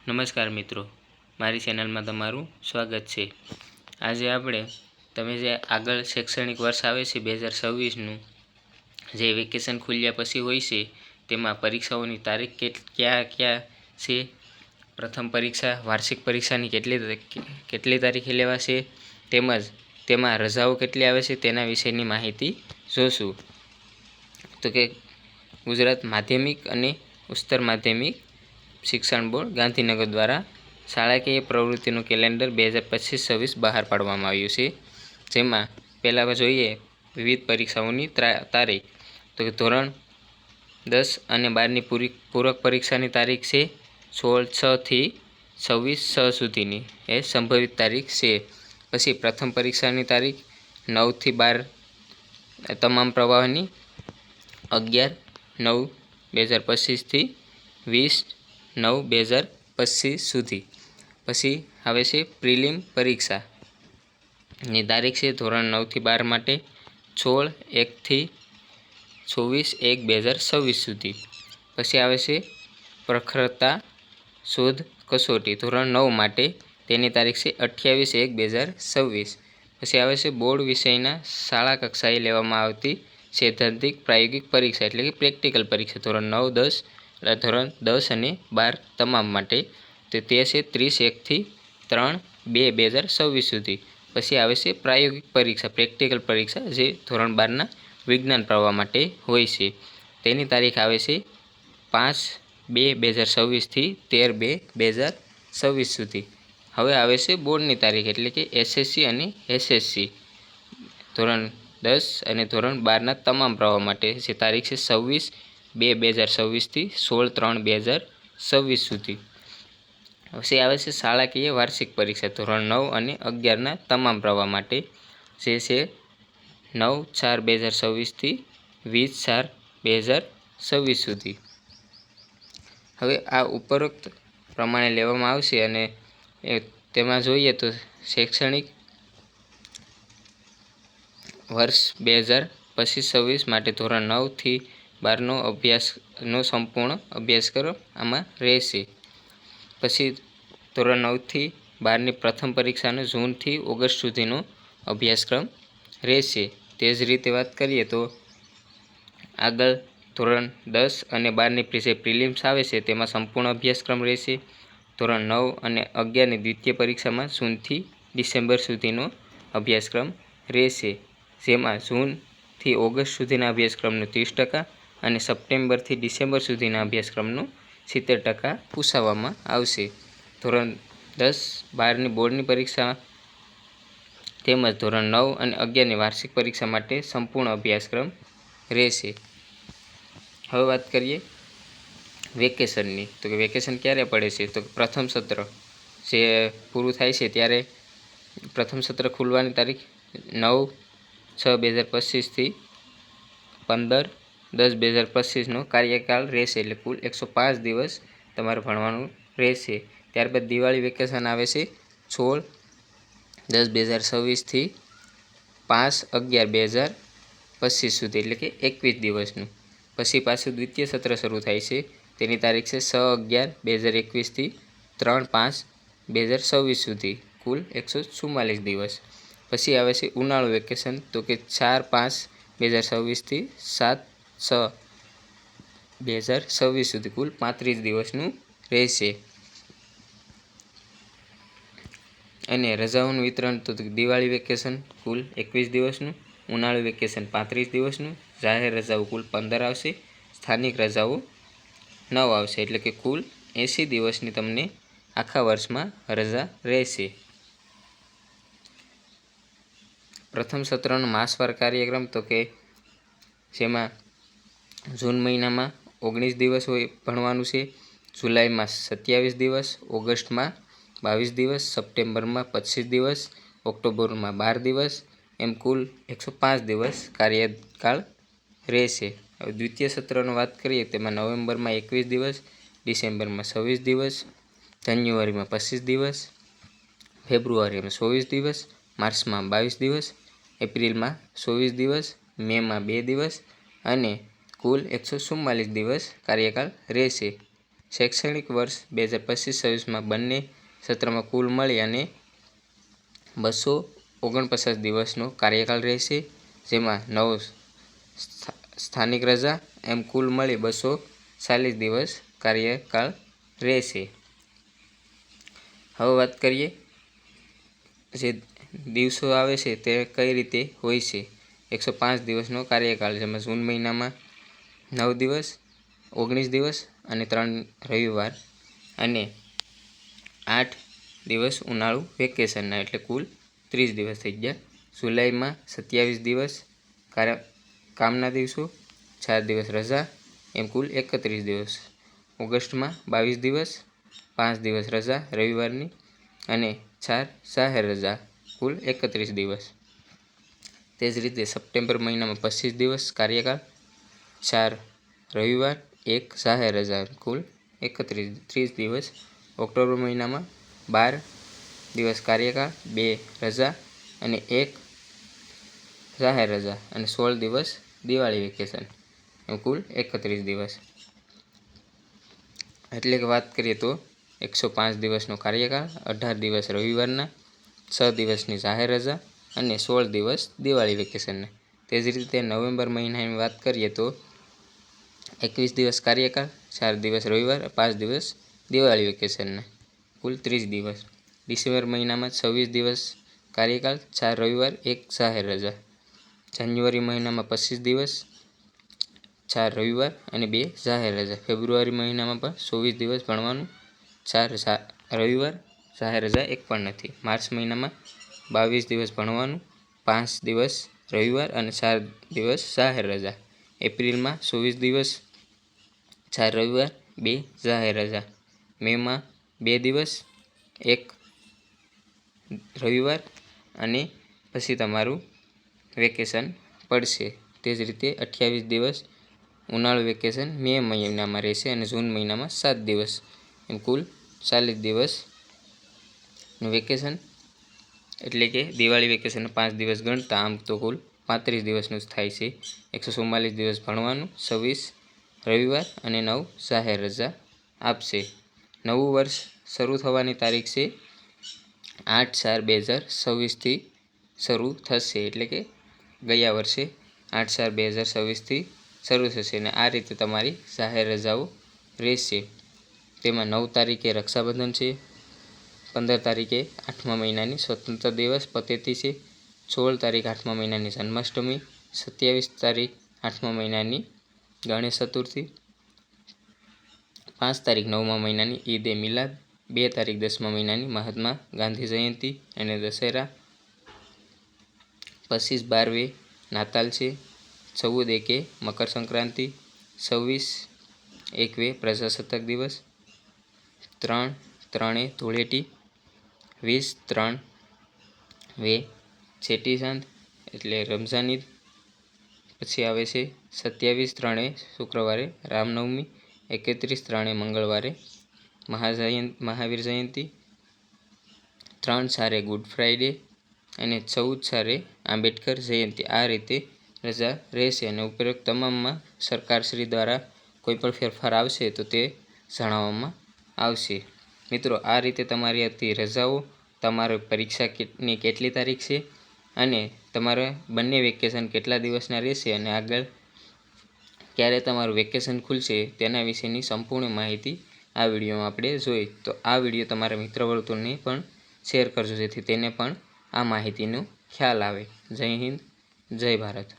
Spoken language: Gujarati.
નમસ્કાર મિત્રો, મારી ચેનલમાં તમારું સ્વાગત છે। આજે આપણે તમે જે આગળ શૈક્ષણિક વર્ષ આવે છે 2026નું, જે વેકેશન ખુલ્યા પછી હોય છે તેમાં પરીક્ષાઓની તારીખ ક્યાં છે, પ્રથમ પરીક્ષા વાર્ષિક પરીક્ષાની કેટલી તારીખે લેવાશે, તેમજ તેમાં રજાઓ કેટલી આવે છે તેના વિશેની માહિતી જોશું। તો કે ગુજરાત માધ્યમિક અને ઉચ્ચતર માધ્યમિક શિક્ષણ બોર્ડ ગાંધીનગર દ્વારા શાળાકીય પ્રવૃત્તિનું કેલેન્ડર 2025-26 બહાર પાડવામાં આવ્યું છે। જેમાં પહેલાં જોઈએ વિવિધ પરીક્ષાઓની તારીખ। તો કે ધોરણ 10 અને 12ની પૂરક પરીક્ષાની તારીખ છે 16/6 થી 26/6 સુધીની એ સંભવિત તારીખ છે। પછી પ્રથમ પરીક્ષાની તારીખ 9 થી 12 તમામ પ્રવાહની 11/9/2025 થી 20/9/2025 સુધી। પછી આવે છે પ્રિલિમ પરીક્ષાની તારીખ છે ધોરણ 9 થી 12 માટે 16/1 થી 24/1/2026 સુધી। પછી આવે છે પ્રખરતા શોધ કસોટી ધોરણ 9 માટે, તેની તારીખ છે 28/1/2026। પછી આવે છે બોર્ડ વિષયના શાળા કક્ષાએ લેવામાં આવતી સૈદ્ધાંતિક પ્રાયોગિક પરીક્ષા એટલે કે પ્રેક્ટિકલ પરીક્ષા ધોરણ 10 અને 12 તમામ માટે, તો તે છે 30/1 થી 3/2/2026 સુધી। પછી આવે છે પ્રાયોગિક પરીક્ષા પ્રેક્ટિકલ પરીક્ષા જે ધોરણ 12ના વિજ્ઞાન પ્રવાહ માટે હોય છે, તેની તારીખ આવે છે 5/2/2026 થી 13/2/2026 સુધી। હવે આવે છે બોર્ડની તારીખ એટલે કે એસએસસી અને એસએસસી ધોરણ 10 અને ધોરણ 12ના તમામ પ્રવાહ માટે, જે તારીખ છે 26/2/2026 થી 16/3/2026 સુધી। પછી આવે છે શાળાકીય વાર્ષિક પરીક્ષા ધોરણ 9 અને 11ના તમામ પ્રવાહ માટે, જે છે 9/4/2026 થી 20/4/2026 સુધી। હવે આ ઉપરોક્ત પ્રમાણે લેવામાં આવશે અને તેમાં જોઈએ તો શૈક્ષણિક વર્ષ 2025-26 માટે ધોરણ 9 થી 12નો સંપૂર્ણ અભ્યાસક્રમ આમાં રહેશે। પછી ધોરણ 9 થી 12ની પ્રથમ પરીક્ષાનો જૂનથી ઓગસ્ટ સુધીનો અભ્યાસક્રમ રહેશે। તે જ રીતે વાત કરીએ તો આગળ ધોરણ 10 અને 12ની જે પ્રિલિમ્સ આવે છે તેમાં સંપૂર્ણ અભ્યાસક્રમ રહેશે। ધોરણ 9 અને 11ની દ્વિતીય પરીક્ષામાં જૂનથી ડિસેમ્બર સુધીનો અભ્યાસક્રમ રહેશે, જેમાં જૂનથી ઓગસ્ટ સુધીના અભ્યાસક્રમનું 30% અને સપ્ટેમ્બરથી ડિસેમ્બર સુધીના અભ્યાસક્રમનું 70% પૂછવામાં આવશે। ધોરણ 10-12ની બોર્ડની પરીક્ષા તેમજ ધોરણ 9 અને 11ની વાર્ષિક પરીક્ષા માટે સંપૂર્ણ અભ્યાસક્રમ રહેશે। હવે વાત કરીએ વેકેશનની। તો કે વેકેશન ક્યારે પડે છે, તો પ્રથમ સત્ર જે પૂરું થાય છે ત્યારે પ્રથમ સત્ર ખુલવાની તારીખ 9/6/2025 થી 15/10/2025નો કાર્યકાળ રહેશે, એટલે કુલ 105 દિવસ તમારે ભણવાનું રહેશે। ત્યારબાદ દિવાળી વેકેશન આવે છે 16/10/2026 થી 5/11/2025 સુધી, એટલે કે 21 દિવસનું। પછી પાછું દ્વિતીય સત્ર શરૂ થાય છે, તેની તારીખ છે 6/11/2021 થી 3/5/2026 સુધી, કુલ 144 દિવસ। પછી આવે છે ઉનાળુ વેકેશન, તો કે 4/5/2026 થી 7/6/2026 સુધી, કુલ 35 દિવસનું રહેશે। અને રજાઓનું વિતરણ, તો દિવાળી વેકેશન કુલ 21 દિવસનું, ઉનાળુ વેકેશન 35 દિવસનું, જાહેર રજાઓ કુલ 15 આવશે, સ્થાનિક રજાઓ 9 આવશે, એટલે કે કુલ 80 દિવસની તમને આખા વર્ષમાં રજા રહેશે। પ્રથમ સત્રનો માસવાર કાર્યક્રમ, તો કે જેમાં જૂન મહિનામાં 19 દિવસ હોય ભણવાનું છે, જુલાઈમાં 27 દિવસ, ઓગસ્ટમાં 22 દિવસ, સપ્ટેમ્બરમાં 25 દિવસ, ઓક્ટોબરમાં 12 દિવસ, એમ કુલ 105 દિવસ કાર્યકાળ રહેશે। હવે દ્વિતીય સત્રનો વાત કરીએ તેમાં નવેમ્બરમાં 21 દિવસ, ડિસેમ્બરમાં 26 દિવસ, જાન્યુઆરીમાં 25 દિવસ, ફેબ્રુઆરીમાં 24 દિવસ, માર્ચમાં 22 દિવસ, એપ્રિલમાં 24 દિવસ, મેમાં 2 દિવસ અને કુલ 144 દિવસ કાર્યકાળ રહેશે। શૈક્ષણિક વર્ષ 2025-26માં બંને સત્રમાં કુલ મળી અને 249 દિવસનો કાર્યકાળ રહેશે, જેમાં 9 સ્થાનિક રજા, એમ કુલ મળી 240 દિવસ કાર્યકાળ રહેશે. હવે વાત કરીએ જે દિવસો આવે છે તે કઈ રીતે હોય છે. 105 દિવસનો કાર્યકાળ, જેમાં જૂન મહિનામાં 9 દિવસ, 19 દિવસ અને 3 રવિવાર અને 8 દિવસ ઉનાળુ વેકેશનના, એટલે કુલ 30 દિવસ થઈ ગયા. જુલાઈમાં 27 દિવસ કામના દિવસો, 4 દિવસ રજા, એમ કુલ 31 દિવસ. ઓગસ્ટમાં 22 દિવસ, 5 દિવસ રજા રવિવારની અને 4 જાહેર રજા, કુલ 31 દિવસ. તે જ રીતે સપ્ટેમ્બર મહિનામાં 25 દિવસ કાર્યકાળ, 4 રવિવાર, 1 જાહેર રજા, કુલ 30 દિવસ. ઓક્ટોબર મહિનામાં 12 દિવસ કાર્યકાળ, 2 રજા અને 1 જાહેર રજા અને 16 દિવસ દિવાળી વેકેશન, એમ કુલ 31 દિવસ. એટલે કે વાત કરીએ તો 105 દિવસનો કાર્યકાળ, 18 દિવસ રવિવારના, 6 દિવસની જાહેર રજા અને 16 દિવસ દિવાળી વેકેશનના. તે જ રીતે નવેમ્બર મહિનાની વાત કરીએ તો 21 દિવસ કાર્યકાળ, 4 દિવસ રવિવાર, 5 દિવસ દિવાળી વેકેશનના, કુલ 30 દિવસ. ડિસેમ્બર મહિનામાં 26 દિવસ કાર્યકાળ, 4 રવિવાર, 1 જાહેર રજા. જાન્યુઆરી મહિનામાં 25 દિવસ, 4 રવિવાર અને 2 જાહેર રજા. ફેબ્રુઆરી મહિનામાં પણ 24 દિવસ ભણવાનું, 4 રવિવાર, જાહેર રજા એક પણ નથી. માર્ચ મહિનામાં 22 દિવસ ભણવાનું, 5 દિવસ રવિવાર અને 4 દિવસ જાહેર રજા. એપ્રિલમાં 24 દિવસ, 4 રવિવાર, 2 જાહેર રજા. મેમાં 2 દિવસ, 1 રવિવાર અને પછી તમારું વેકેશન પડશે. તે જ રીતે 28 દિવસ ઉનાળુ વેકેશન મે મહિનામાં રહેશે અને જૂન મહિનામાં 7 દિવસ, એમ કુલ 40 દિવસનું વેકેશન. એટલે કે દિવાળી વેકેશનના 5 દિવસ ગણતા આમ તો કુલ 35 દિવસનું જ થાય છે. 144 દિવસ ભણવાનું, 26 રવિવાર અને 9 જાહેર રજા આપશે. નવું વર્ષ શરૂ થવાની તારીખ છે 8/4/2026થી શરૂ થશે. એટલે કે ગયા વર્ષે 8/4/2026થી શરૂ થશે અને આ રીતે તમારી જાહેર રજાઓ રહેશે. તેમાં 9 તારીખે રક્ષાબંધન છે, 15 તારીખે 8મા મહિનાની સ્વતંત્ર દિવસ પતેતી છે, 16 તારીખ 8મા મહિનાની જન્માષ્ટમી, 27 તારીખ 8મા મહિનાની ગણેશ ચતુર્થી, 5 તારીખ 9મા મહિનાની ઈદ એ મિલાદ, 2 તારીખ 10મા મહિનાની મહાત્મા ગાંધી જયંતિ અને દશેરા, 25/12 નાતાલ છે, 14/1 મકર સંક્રાંતિ, 26/1 પ્રજાસત્તાક દિવસ, 3/3 ધૂળેટી, 20/3 ચેટીચાંદ એટલે રમઝાન ઈદ. પછી આવે છે 27/3 શુક્રવારે રામનવમી, 31/3 મંગળવારે મહાવીર જયંતિ, 3/4 ગુડ ફ્રાઇડે અને 14/4 આંબેડકર જયંતિ. આ રીતે રજા રહેશે અને ઉપરોક્ત તમામમાં સરકારશ્રી દ્વારા કોઈ પણ ફેરફાર આવશે તો તે જણાવવામાં આવશે. મિત્રો, આ રીતે તમારી હતી રજાઓ, તમારી પરીક્ષાની કેટલી તારીખ છે અને તમારા બંને વેકેશન કેટલા દિવસના રહેશે અને આગળ ક્યારે તમારું વેકેશન ખુલશે તેના વિશેની સંપૂર્ણ માહિતી આ વિડીયોમાં આપણે જોઈ. તો આ વિડીયો તમારા મિત્ર વર્તુળને પણ શેર કરજો જેથી તેને પણ આ માહિતીનો ખ્યાલ આવે. જય હિન્દ, જય ભારત.